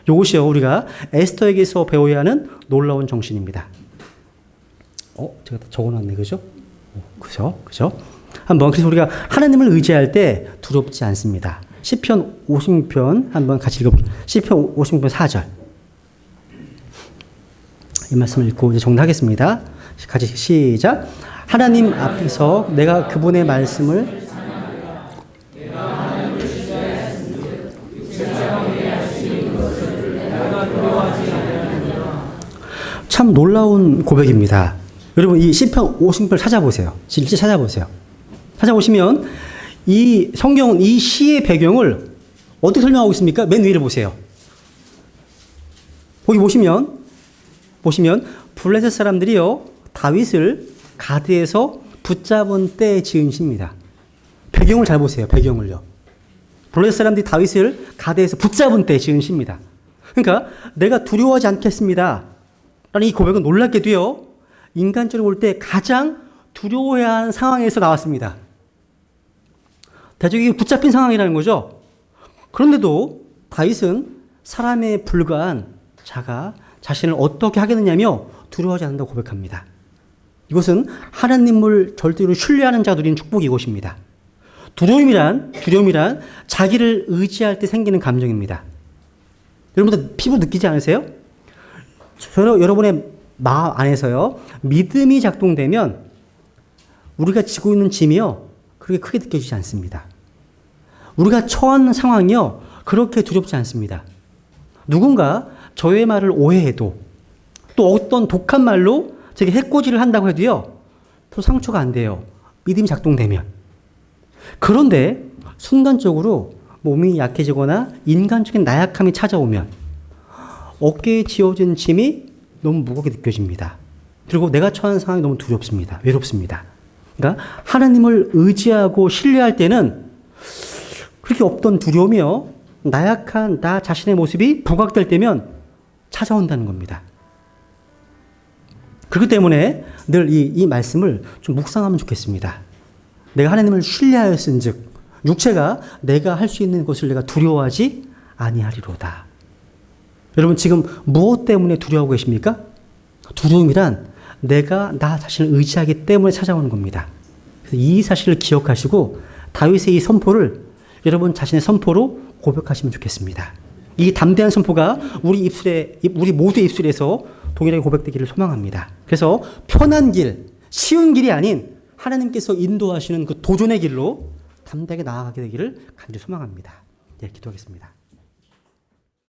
이것이요, 우리가 에스더에게서 배워야 하는 놀라운 정신입니다. 제가 적어놨네, 그죠? 그죠? 한번, 그래서 우리가 하나님을 의지할 때 두렵지 않습니다. 시편 56편 한번 같이 읽어볼게요. 시편 56편 4절. 이 말씀을 읽고 이제 정리하겠습니다. 같이 시작. 하나님 앞에서 내가 그분의 말씀을 참 놀라운 고백입니다. 여러분 이 시편 50편을 찾아보세요. 진짜 찾아보세요. 찾아보시면 이 성경은 이 시의 배경을 어떻게 설명하고 있습니까? 맨 위를 보세요. 거기 보시면 블레셋 사람들이요, 다윗을 가드에서 붙잡은 때에 지은 시입니다. 배경을 잘 보세요. 배경을요. 블레셋 사람들이 다윗을 가드에서 붙잡은 때에 지은 시입니다. 그러니까 내가 두려워하지 않겠습니다 라는 이 고백은 놀랍게도요, 인간적으로 볼 때 가장 두려워해야 하는 상황에서 나왔습니다. 대적에게 붙잡힌 상황이라는 거죠. 그런데도 다윗은 사람에 불과한 자가 자신을 어떻게 하겠느냐며 두려워하지 않는다고 고백합니다. 이것은 하나님을 절대로 신뢰하는 자가 누리는 축복이 이것입니다. 두려움이란 자기를 의지할 때 생기는 감정입니다. 여러분들 피부 느끼지 않으세요? 여러분의 마음 안에서요, 믿음이 작동되면 우리가 지고 있는 짐이요, 그렇게 크게 느껴지지 않습니다. 우리가 처한 상황이요, 그렇게 두렵지 않습니다. 누군가 저의 말을 오해해도, 또 어떤 독한 말로 제게 해코지를 한다고 해도요, 또 상처가 안 돼요. 믿음이 작동되면. 그런데 순간적으로 몸이 약해지거나 인간적인 나약함이 찾아오면 어깨에 지어진 짐이 너무 무겁게 느껴집니다. 그리고 내가 처한 상황이 너무 두렵습니다. 외롭습니다. 그러니까 하나님을 의지하고 신뢰할 때는 그렇게 없던 두려움이요, 나약한 나 자신의 모습이 부각될 때면 찾아온다는 겁니다. 그렇기 때문에 늘 이 말씀을 좀 묵상하면 좋겠습니다. 내가 하나님을 신뢰하였은 즉 육체가 내가 할 수 있는 것을 내가 두려워하지 아니하리로다. 여러분 지금 무엇 때문에 두려워하고 계십니까? 두려움이란 내가 나 자신을 의지하기 때문에 찾아오는 겁니다. 그래서 이 사실을 기억하시고 다윗의 이 선포를 여러분 자신의 선포로 고백하시면 좋겠습니다. 이 담대한 선포가 우리 모두의 입술에서 동일하게 고백되기를 소망합니다. 그래서 편한 길, 쉬운 길이 아닌 하나님께서 인도하시는 그 도전의 길로 담대하게 나아가게 되기를 간절히 소망합니다. 네, 기도하겠습니다.